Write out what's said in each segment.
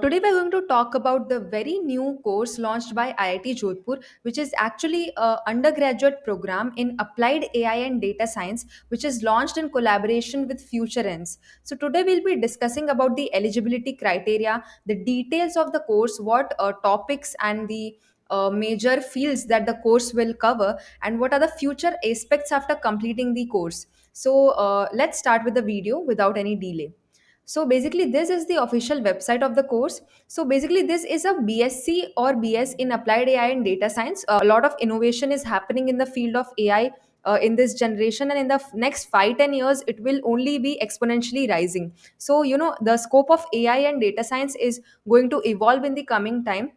Today, we're going to talk about the very new course launched by IIT Jodhpur, which is actually a undergraduate program in applied AI and data science, which is launched in collaboration with Future Ends. So, today we'll be discussing about the eligibility criteria, the details of the course, what topics and the major fields that the course will cover, and what are the future aspects after completing the course. So, let's start with the video without any delay. So basically, this is the official website of the course. So basically, this is a BSc or BS in Applied AI and Data Science. A lot of innovation is happening in the field of AI in this generation, and in the next 5-10 years, it will only be exponentially rising. So the scope of AI and data science is going to evolve in the coming time.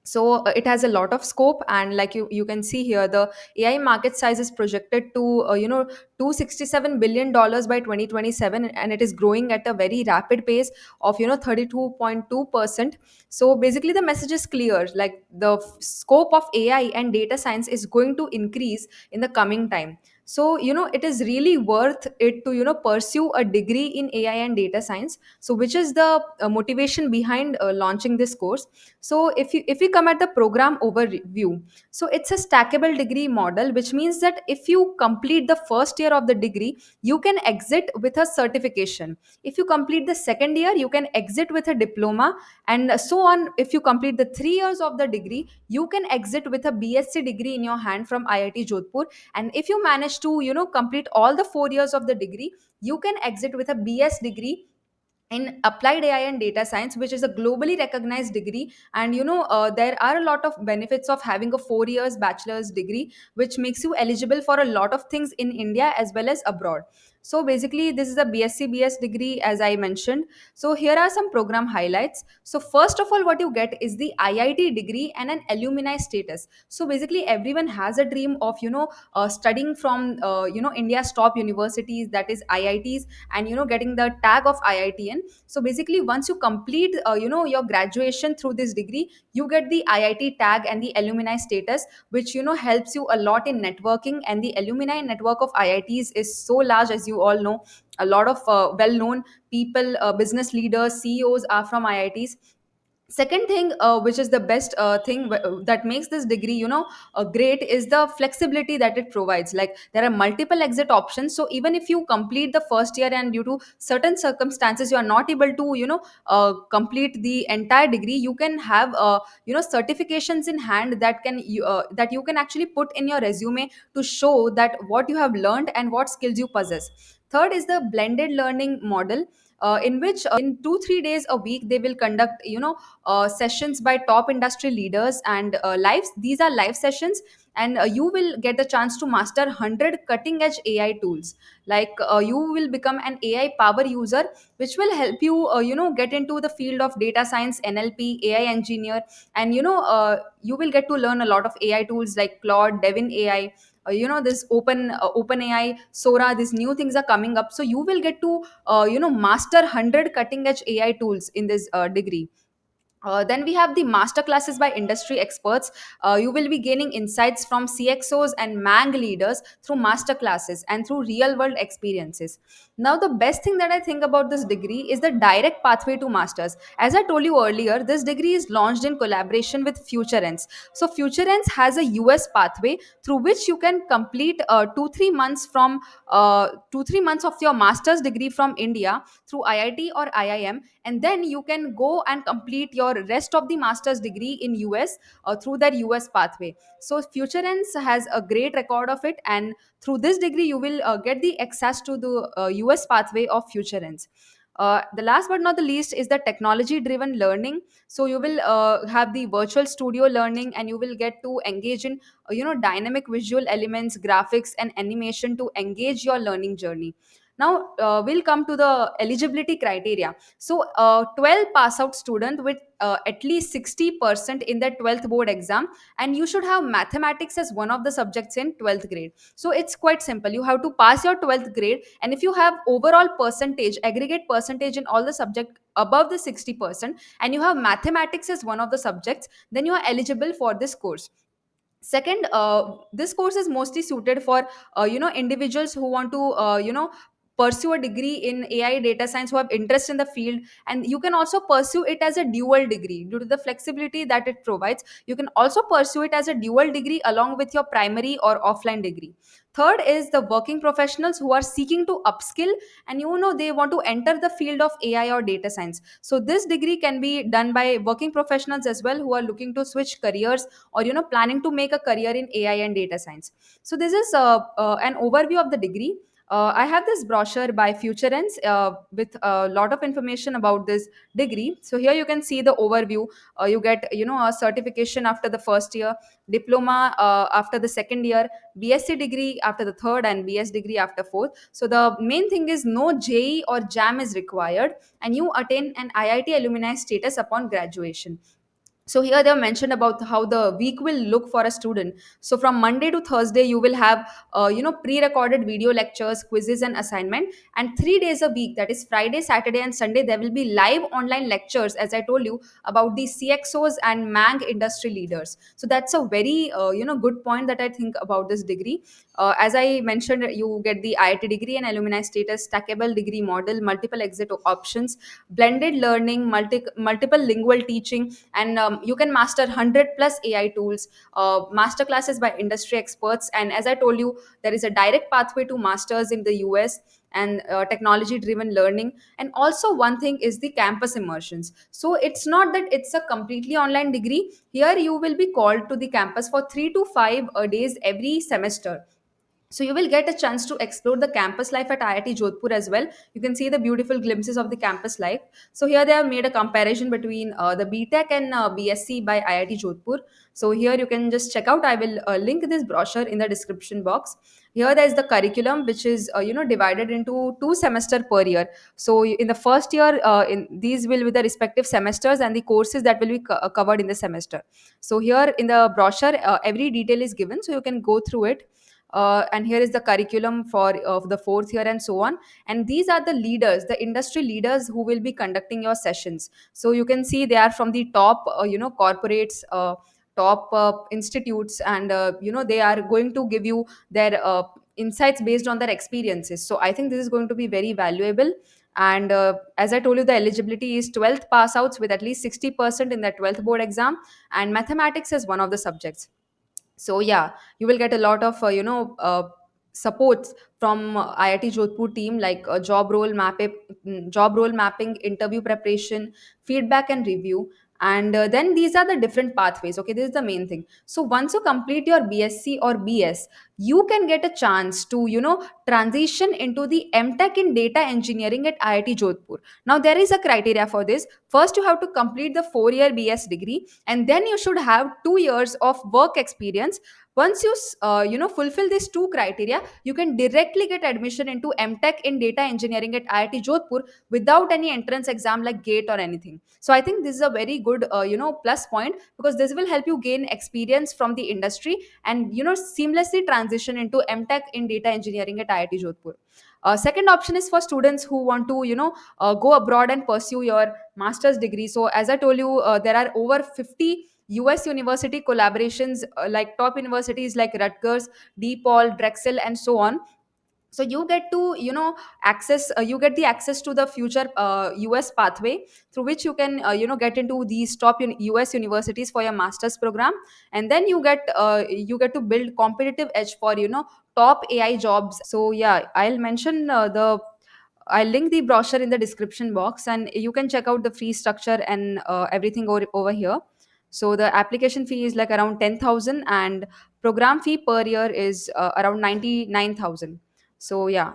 So it has a lot of scope, and like you can see here, the AI market size is projected to 267 billion dollars by 2027, and it is growing at a very rapid pace of 32.2%. So basically the message is clear, like the scope of AI and data science is going to increase in the coming time. So it is really worth it to pursue a degree in AI and data science. So which is the motivation behind launching this course. So if we come at the program overview, so it's a stackable degree model, which means that if you complete the first year of the degree, you can exit with a certification. If you complete the second year, you can exit with a diploma, and so on. If you complete the 3 years of the degree, you can exit with a BSc degree in your hand from IIT Jodhpur. And if you manage to complete all the 4 years of the degree, you can exit with a BS degree in applied AI and data science, which is a globally recognized degree. And there are a lot of benefits of having a 4 years bachelor's degree, which makes you eligible for a lot of things in India as well as abroad. So basically, this is a BSc BS degree, as I mentioned. So here are some program highlights. So first of all, what you get is the IIT degree and an alumni status. So basically, everyone has a dream of studying from India's top universities, that is IITs, and getting the tag of IITN. So basically, once you complete your graduation through this degree, you get the IIT tag and the alumni status, which helps you a lot in networking. And the alumni network of IITs is so large, as you all know. A lot of well known people, business leaders, CEOs are from IITs. Second thing, which is the best thing that makes this degree great, is the flexibility that it provides. Like, there are multiple exit options. So even if you complete the first year and due to certain circumstances you are not able to complete the entire degree, you can have certifications in hand that you can actually put in your resume to show that what you have learned and what skills you possess. Third is the blended learning model, in which in 2-3 days a week they will conduct sessions by top industry leaders, and live these are live sessions. And you will get the chance to master 100 cutting edge AI tools. Like, you will become an AI power user, which will help you get into the field of data science, NLP, AI engineer. And you will get to learn a lot of AI tools like Claude, Devin AI, this open AI, Sora. These new things are coming up, so you will get to master 100 cutting edge AI tools in this degree. Then we have the master classes by industry experts. You will be gaining insights from CXOs and MANG leaders through master classes and through real world experiences. Now, the best thing that I think about this degree is the direct pathway to masters. As I told you earlier, this degree is launched in collaboration with FutureEns. So, FutureEns has a US pathway through which you can complete 2-3 months from 2-3 months of your master's degree from India through IIT or IIM, and then you can go and complete your rest of the master's degree in US through that US pathway. So FutureEns has a great record of it, and through this degree you will get the access to the US pathway of FutureEns. The last but not the least is the technology driven learning. So you will have the virtual studio learning, and you will get to engage in dynamic visual elements, graphics and animation to engage your learning journey. Now we'll come to the eligibility criteria. So 12 pass out student with at least 60% in their 12th board exam, and you should have mathematics as one of the subjects in 12th grade. So it's quite simple. You have to pass your 12th grade, and if you have overall percentage, aggregate percentage in all the subject above the 60%, and you have mathematics as one of the subjects, then you are eligible for this course. Second, this course is mostly suited for individuals who want to pursue a degree in AI data science, who have interest in the field. And you can also pursue it as a dual degree due to the flexibility that it provides. You can also pursue it as a dual degree along with your primary or offline degree. Third is the working professionals who are seeking to upskill, and they want to enter the field of AI or data science. So this degree can be done by working professionals as well, who are looking to switch careers, or planning to make a career in AI and data science. So this is an overview of the degree. I have this brochure by FutureEns with a lot of information about this degree. So here you can see the overview. You get a certification after the first year, diploma after the second year, BSc degree after the third, and BS degree after fourth. So the main thing is no JE or JAM is required, and you attain an IIT alumni status upon graduation. So here they have mentioned about how the week will look for a student. So from Monday to Thursday you will have pre-recorded video lectures, quizzes and assignment. And 3 days a week, that is Friday, Saturday and Sunday, there will be live online lectures, as I told you, about the CXOs and MANG industry leaders. So that's a very good point that I think about this degree. As I mentioned, you get the IIT degree and alumni status, stackable degree model, multiple exit options, blended learning, multiple lingual teaching, and you can master 100 plus AI tools, master classes by industry experts. And as I told you, there is a direct pathway to masters in the US, and technology driven learning. And also one thing is the campus immersions. So it's not that it's a completely online degree. Here you will be called to the campus for 3 to 5 days every semester. So you will get a chance to explore the campus life at IIT Jodhpur as well. You can see the beautiful glimpses of the campus life. So here they have made a comparison between the BTech and BSc by IIT Jodhpur. So here you can just check out. I will link this brochure in the description box. Here there is the curriculum, which is divided into 2 semester per year. So in the first year, in these will be the respective semesters and the courses that will be covered in the semester. So here in the brochure, every detail is given, so you can go through it. And here is the curriculum for the fourth year and so on. And these are the leaders, the industry leaders, who will be conducting your sessions. So you can see they are from the top corporates, top institutes, and they are going to give you their insights based on their experiences. So I think this is going to be very valuable. And as I told you, the eligibility is 12th pass outs with at least 60% in their 12th board exam, and mathematics is one of the subjects. So yeah, you will get a lot of supports from IIT Jodhpur team, like job role mapping, interview preparation, feedback and review. And then these are the different pathways. Okay, this is the main thing. So once you complete your BSc or BS, you can get a chance to transition into the MTech in data engineering at IIT Jodhpur. Now there is a criteria for this. First you have to complete the 4 year BS degree, and then you should have 2 years of work experience. Once you fulfill these two criteria, you can directly get admission into MTech in data engineering at IIT Jodhpur without any entrance exam like GATE or anything. So I think this is a very good plus point, because this will help you gain experience from the industry and seamlessly transition into MTech in data engineering at IIT Jodhpur. Second option is for students who want to go abroad and pursue your master's degree. So as I told you, there are over 50 US university collaborations, like top universities like Rutgers, DePaul, Drexel, and so on. So you get to access you get the access to the future US pathway, through which you can get into these top US universities for your master's program. And then you get to build competitive edge for top AI jobs. So yeah, I'll link the brochure in the description box, and you can check out the fee structure and everything over here. So the application fee is like around 10,000, and program fee per year is around 99,000. So yeah,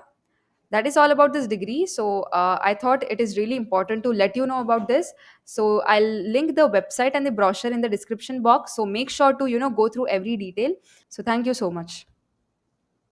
that is all about this degree. So I thought it is really important to let you know about this. So I'll link the website and the brochure in the description box. So make sure to go through every detail. So thank you so much.